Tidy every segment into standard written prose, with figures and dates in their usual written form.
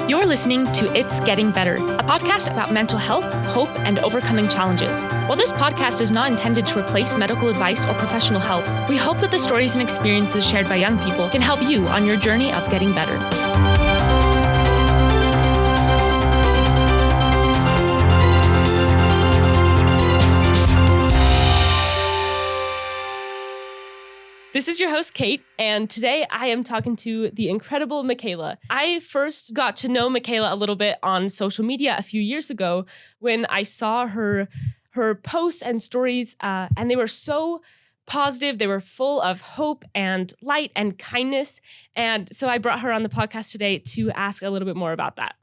You're listening to It's Getting Better, a podcast about mental health, hope, and overcoming challenges. While this podcast is not intended to replace medical advice or professional help, we hope that the stories and experiences shared by young people can help you on your journey of getting better. This is your host, Kate, and today I am talking to the incredible Mikayla. I first got to know Mikayla a little bit on social media a few years ago when I saw her posts and stories, and they were so positive. They were full of hope and light and kindness, and so I brought her on the podcast today to ask a little bit more about that.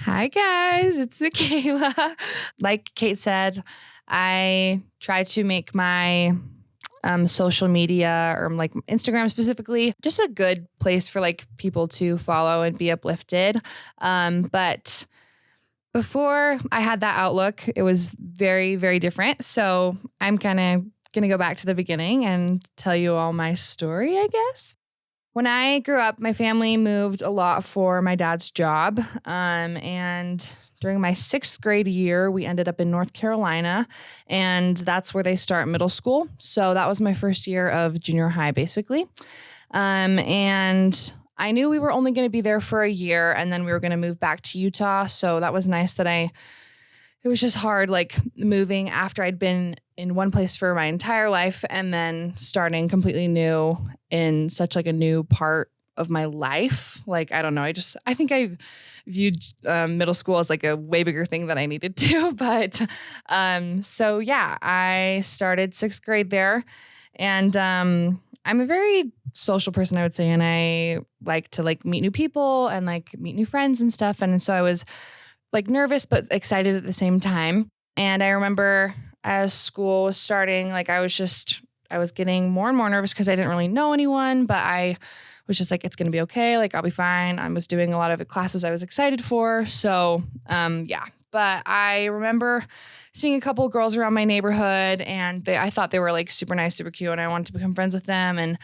Hi, guys. It's Mikayla. Like Kate said, I try to make my social media, or like Instagram specifically, just a good place for like people to follow and be uplifted. But before I had that outlook, it was very, very different. So I'm kind of going to go back to the beginning and tell you all my story, I guess. When I grew up, my family moved a lot for my dad's job. And during my 6th grade year, we ended up in North Carolina, and that's where they start middle school. So that was my first year of junior high, basically. And I knew we were only going to be there for a year, and then we were going to move back to Utah. So that was nice that it was just hard, like moving after I'd been in one place for my entire life and then starting completely new in such like a new part of my life. Like, I don't know. I think I viewed middle school as like a way bigger thing than I needed to. But so yeah, I started 6th grade there, and I'm a very social person, I would say. And I like to like meet new people and like meet new friends and stuff. And so I was like nervous, but excited at the same time. And I remember as school was starting, like I was getting more and more nervous because I didn't really know anyone, but I was just like, it's going to be okay. Like, I'll be fine. I was doing a lot of classes I was excited for. So, yeah. But I remember seeing a couple of girls around my neighborhood, and I thought they were like super nice, super cute, and I wanted to become friends with them. And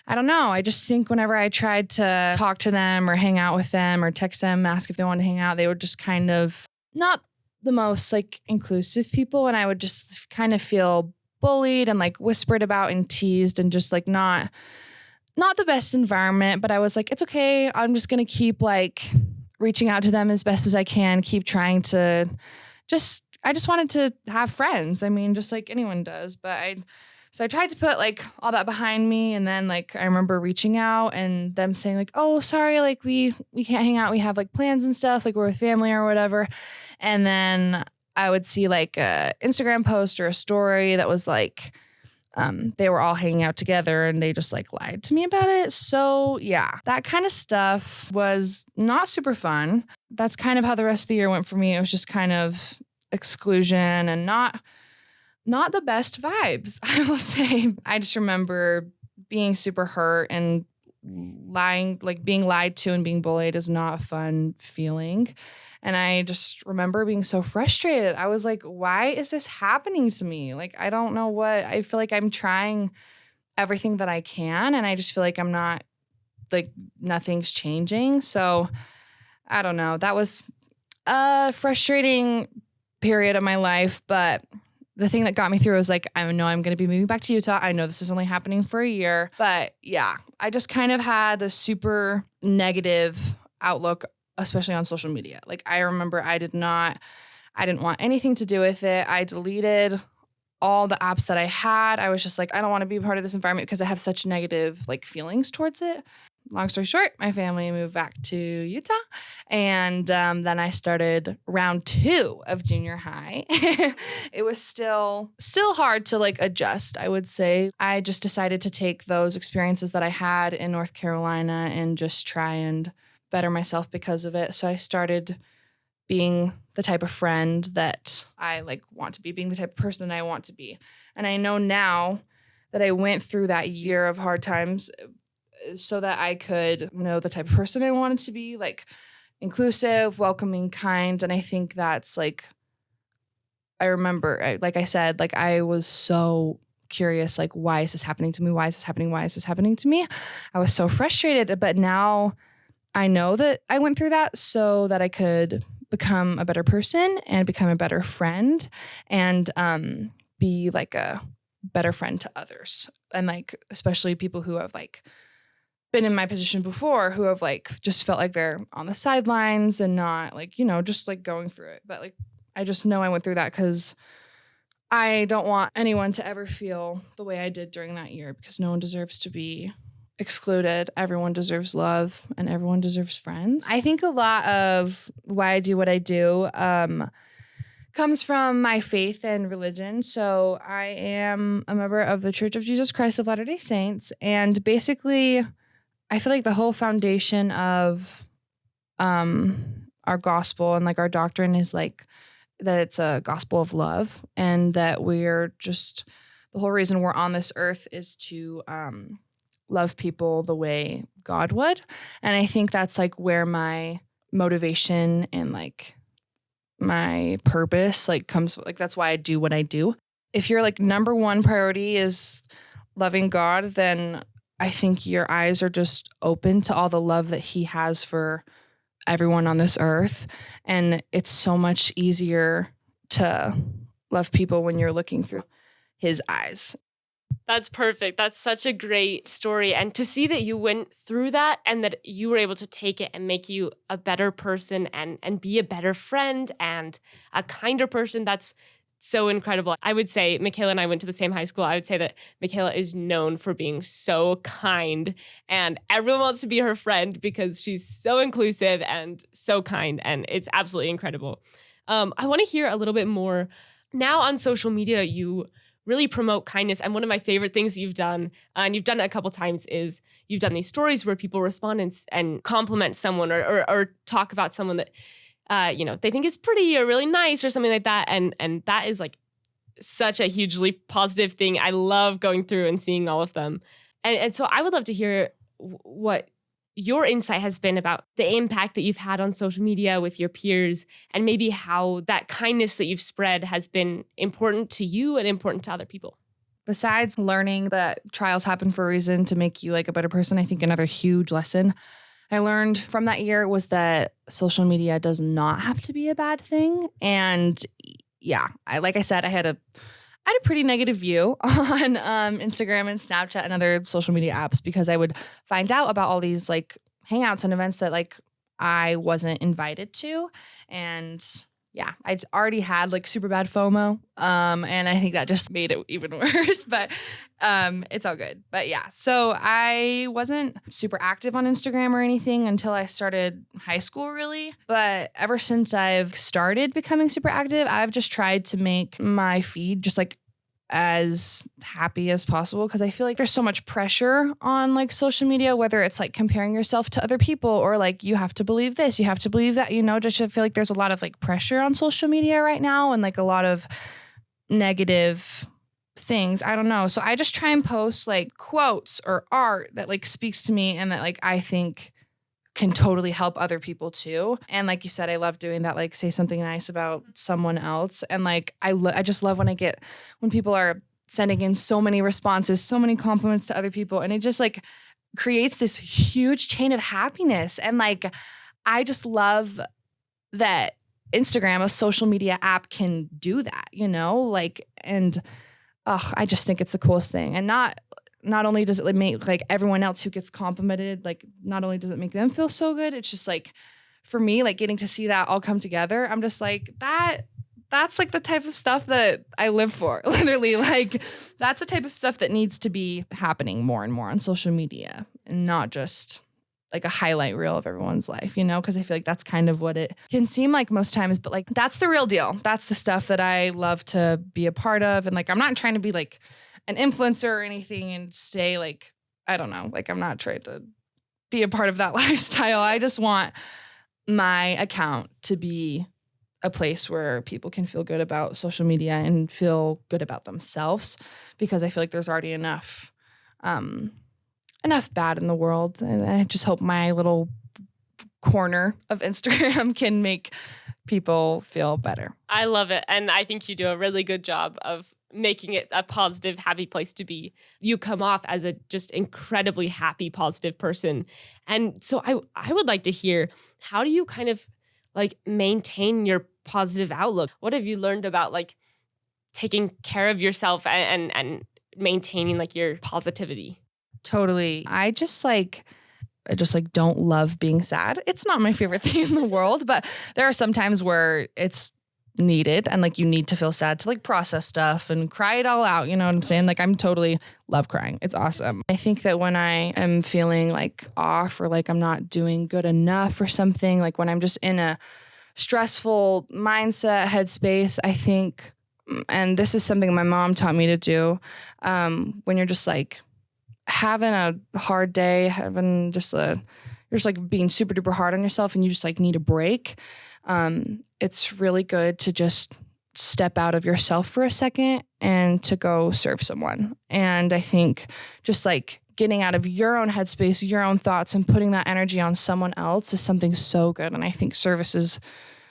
I don't know. I just think whenever I tried to talk to them or hang out with them or text them, ask if they wanted to hang out, they were just kind of not the most like inclusive people. And I would just kind of feel bullied and like whispered about and teased, and just like not the best environment. But I was like, it's okay. I'm just going to keep like reaching out to them as best as I can, keep trying to I just wanted to have friends. I mean, just like anyone does. So I tried to put like all that behind me. And then like, I remember reaching out and them saying like, oh, sorry, like we can't hang out. We have like plans and stuff, like we're with family or whatever. And then I would see like a Instagram post or a story that was like, they were all hanging out together, and they just like lied to me about it. So yeah, that kind of stuff was not super fun. That's kind of how the rest of the year went for me. It was just kind of exclusion and not the best vibes, I will say. I just remember being super hurt, and being lied to and being bullied is not a fun feeling. And I just remember being so frustrated. I was like, why is this happening to me? Like, I don't know what, I feel like I'm trying everything that I can, and I just feel like I'm not, like, nothing's changing. So I don't know. That was a frustrating period of my life, but the thing that got me through was like, I know I'm going to be moving back to Utah. I know this is only happening for a year, but yeah, I just kind of had a super negative outlook, especially on social media. Like, I remember I didn't want anything to do with it. I deleted all the apps that I had. I was just like, I don't want to be part of this environment because I have such negative like feelings towards it. Long story short, my family moved back to Utah, and then I started round 2 of junior high. It was still hard to like adjust, I would say. I just decided to take those experiences that I had in North Carolina and just try and better myself because of it. So I started being the type of friend that I like want to be, being the type of person that I want to be. And I know now that I went through that year of hard times so that I could know the type of person I wanted to be, like inclusive, welcoming, kind. And I think that's like, I remember, like I said, like I was so curious, like, why is this happening to me? Why is this happening? Why is this happening to me? I was so frustrated. But now I know that I went through that so that I could become a better person and become a better friend and be like a better friend to others. And like, especially people who have like been in my position before, who have like just felt like they're on the sidelines and not like, just like going through it. But like, I just know I went through that because I don't want anyone to ever feel the way I did during that year, because no one deserves to be excluded. Everyone deserves love and everyone deserves friends. I think a lot of why I do what I do comes from my faith and religion. So I am a member of the Church of Jesus Christ of Latter-day Saints. And basically, I feel like the whole foundation of our gospel and like our doctrine is like that it's a gospel of love, and that we're just, the whole reason we're on this earth is to love people the way God would. And I think that's like where my motivation and like my purpose like comes, like that's why I do what I do. If your like number one priority is loving God, then I think your eyes are just open to all the love that he has for everyone on this earth. And it's so much easier to love people when you're looking through his eyes. That's perfect. That's such a great story. And to see that you went through that and that you were able to take it and make you a better person and be a better friend and a kinder person, that's so incredible. I would say Mikayla and I went to the same high school. I would say that Mikayla is known for being so kind, and everyone wants to be her friend because she's so inclusive and so kind, and it's absolutely incredible. I want to hear a little bit more. Now on social media, you really promote kindness, and one of my favorite things you've done, and you've done it a couple times, is you've done these stories where people respond and compliment someone or talk about someone that they think is pretty or really nice or something like that. And that is like such a hugely positive thing. I love going through and seeing all of them. And so I would love to hear what your insight has been about the impact that you've had on social media with your peers, and maybe how that kindness that you've spread has been important to you and important to other people. Besides learning that trials happen for a reason to make you like a better person, I think another huge lesson I learned from that year was that social media does not have to be a bad thing. And yeah, like I said, I had a pretty negative view on Instagram and Snapchat and other social media apps, because I would find out about all these like hangouts and events that like I wasn't invited to. And yeah, I already had like super bad FOMO. And I think that just made it even worse, but it's all good. But yeah, so I wasn't super active on Instagram or anything until I started high school, really. But ever since I've started becoming super active, I've just tried to make my feed just like as happy as possible, because I feel like there's so much pressure on like social media, whether it's like comparing yourself to other people or like you have to believe this, you have to believe that, just I feel like there's a lot of like pressure on social media right now and like a lot of negative things. I don't know. So I just try and post like quotes or art that like speaks to me and that like I think can totally help other people too. And like you said, I love doing that, like say something nice about someone else. And like I just love when people are sending in so many responses, so many compliments to other people, and it just like creates this huge chain of happiness. And like I just love that Instagram, a social media app, can do that, like, and I just think it's the coolest thing. And not only does it make like everyone else who gets complimented, like not only does it make them feel so good, it's just like for me, like getting to see that all come together, I'm just like that's like the type of stuff that I live for. Literally, like that's the type of stuff that needs to be happening more and more on social media, and not just like a highlight reel of everyone's life, because I feel like that's kind of what it can seem like most times, but like that's the real deal. That's the stuff that I love to be a part of. And like I'm not trying to be like an influencer or anything and say like, I don't know, like I'm not trying to be a part of that lifestyle. I just want my account to be a place where people can feel good about social media and feel good about themselves, because I feel like there's already enough bad in the world. And I just hope my little corner of Instagram can make people feel better. I love it. And I think you do a really good job of making it a positive, happy place to be. You come off as a just incredibly happy, positive person. And so I would like to hear, how do you kind of like maintain your positive outlook? What have you learned about like taking care of yourself and maintaining like your positivity? Totally. I just don't love being sad. It's not my favorite thing in the world, but there are some times where it's needed and like you need to feel sad to like process stuff and cry it all out. You know what I'm saying? Like I'm totally love crying. It's awesome. I think that when I am feeling like off or like I'm not doing good enough or something, like when I'm just in a stressful mindset, headspace, I think, and this is something my mom taught me to do, when you're just like having a hard day, you're just like being super duper hard on yourself and you just like need a break. It's really good to just step out of yourself for a second and to go serve someone. And I think just like getting out of your own headspace, your own thoughts, and putting that energy on someone else is something so good. And I think service is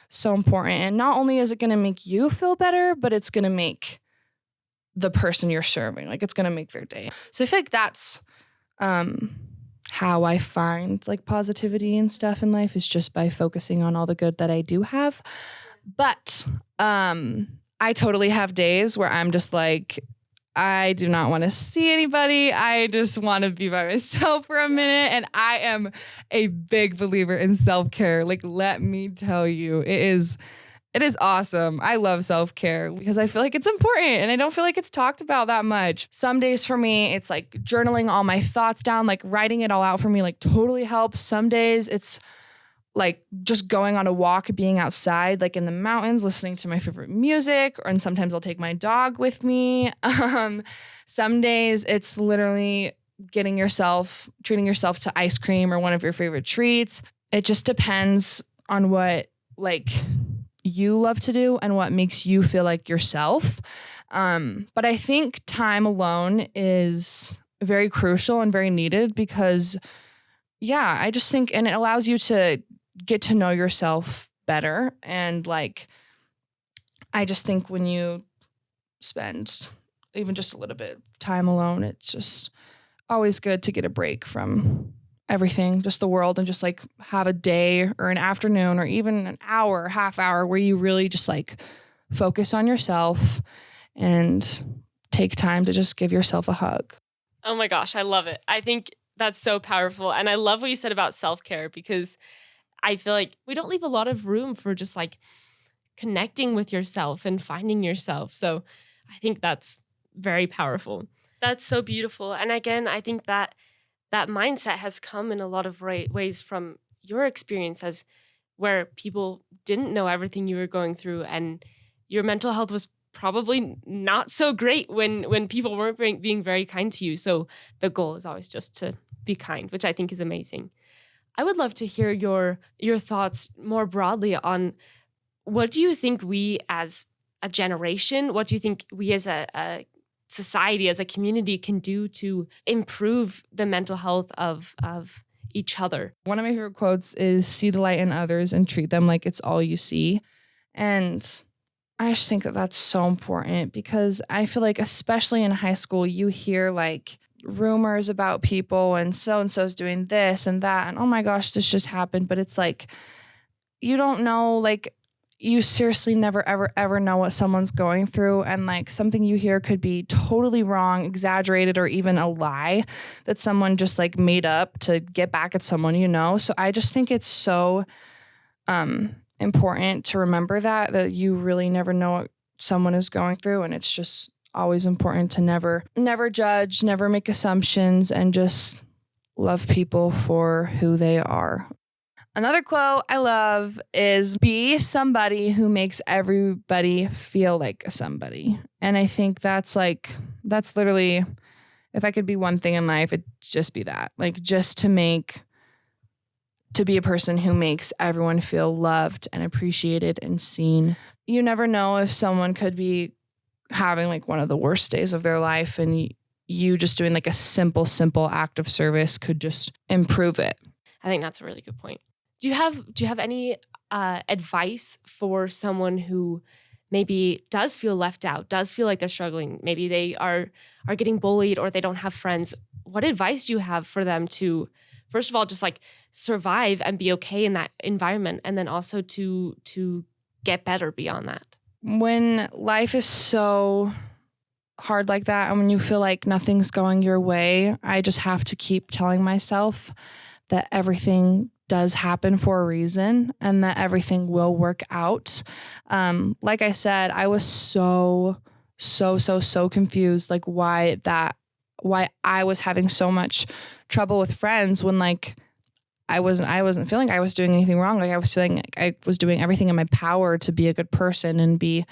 so important. And not only is it going to make you feel better, but it's going to make the person you're serving, like it's going to make their day. So I feel like that's how I find like positivity and stuff in life, is just by focusing on all the good that I do have. But I totally have days where I'm just like, I do not want to see anybody. I just want to be by myself for a minute. And I am a big believer in self-care. Like, let me tell you, it is awesome. I love self-care because I feel like it's important and I don't feel like it's talked about that much. Some days for me, it's like journaling all my thoughts down, like writing it all out for me, like totally helps. Some days it's like just going on a walk, being outside, like in the mountains, listening to my favorite music, and sometimes I'll take my dog with me. Some days it's literally treating yourself to ice cream or one of your favorite treats. It just depends on what like you love to do and what makes you feel like yourself. But I think time alone is very crucial and very needed because, yeah, I just think, and it allows you to get to know yourself better. And like, I just think when you spend even just a little bit of time alone, it's just always good to get a break from everything, just the world, and just like have a day or an afternoon or even an hour, half hour where you really just like focus on yourself and take time to just give yourself a hug. Oh my gosh, I love it. I think that's so powerful. And I love what you said about self-care, because I feel like we don't leave a lot of room for just like connecting with yourself and finding yourself. So I think that's very powerful. That's so beautiful. And again, I think that mindset has come in a lot of ways from your experience, as where people didn't know everything you were going through, and your mental health was probably not so great when people weren't being very kind to you. So the goal is always just to be kind, which I think is amazing. I would love to hear your thoughts more broadly on, what do you think we as a generation, what do you think we as a society, as a community can do to improve the mental health of each other? One of my favorite quotes is, "See the light in others and treat them like it's all you see." And I just think that that's so important, because I feel like especially in high school, you hear like rumors about people and so-and-so's doing this and that. And oh my gosh, this just happened. But it's like, you don't know, like you seriously never, ever, ever know what someone's going through. And like something you hear could be totally wrong, exaggerated, or even a lie that someone just like made up to get back at someone, you know? So I just think it's so important to remember that you really never know what someone is going through. And it's just always important to never judge, never make assumptions, and just love people for who they are. Another quote I love is, "Be somebody who makes everybody feel like a somebody." And I think that's literally, if I could be one thing in life, it'd just be that. Like, just to be a person who makes everyone feel loved and appreciated and seen. You never know if someone could be having like one of the worst days of their life, and you just doing like a simple act of service could just improve it. I think that's a really good point. Do you have any advice for someone who maybe does feel left out, does feel like they're struggling, maybe they are getting bullied or they don't have friends, what advice do you have for them to, first of all, just like survive and be okay in that environment, and then also to get better beyond that? When life is so hard like that, and when you feel like nothing's going your way, I just have to keep telling myself that everything does happen for a reason and that everything will work out. Like I said, I was so confused, like why I was having so much trouble with friends when like I wasn't feeling I was doing anything wrong. Like I was feeling like I was doing everything in my power to be a good person and be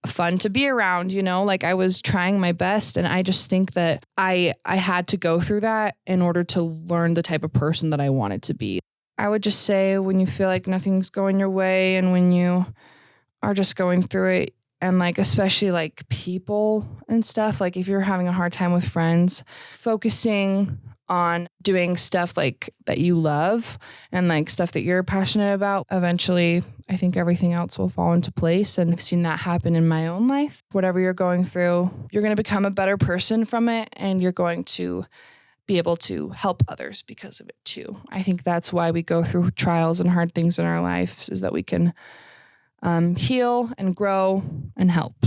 fun to be around, you know, like I was trying my best. And I just think that I had to go through that in order to learn the type of person that I wanted to be. I would just say, when you feel like nothing's going your way and when you are just going through it, and like especially like people and stuff, like if you're having a hard time with friends, focusing on doing stuff like that you love and like stuff that you're passionate about, eventually I think everything else will fall into place. And I've seen that happen in my own life. Whatever you're going through, you're going to become a better person from it, and you're going to be able to help others because of it too. I think that's why we go through trials and hard things in our lives, is that we can heal and grow and help.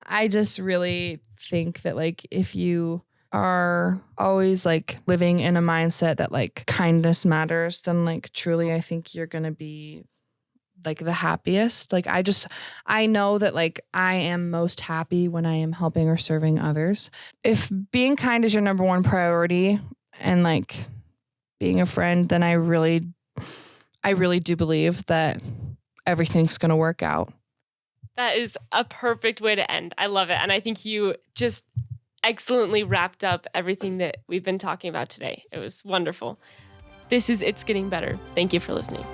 I just really think that like if you are always like living in a mindset that like kindness matters, then like truly I think you're going to be like the happiest. Like I know that like I am most happy when I am helping or serving others. If being kind is your number one priority and like being a friend, then I really do believe that everything's going to work out. That is a perfect way to end. I love it. And I think you just excellently wrapped up everything that we've been talking about today. It was wonderful. This is It's Getting Better. Thank you for listening.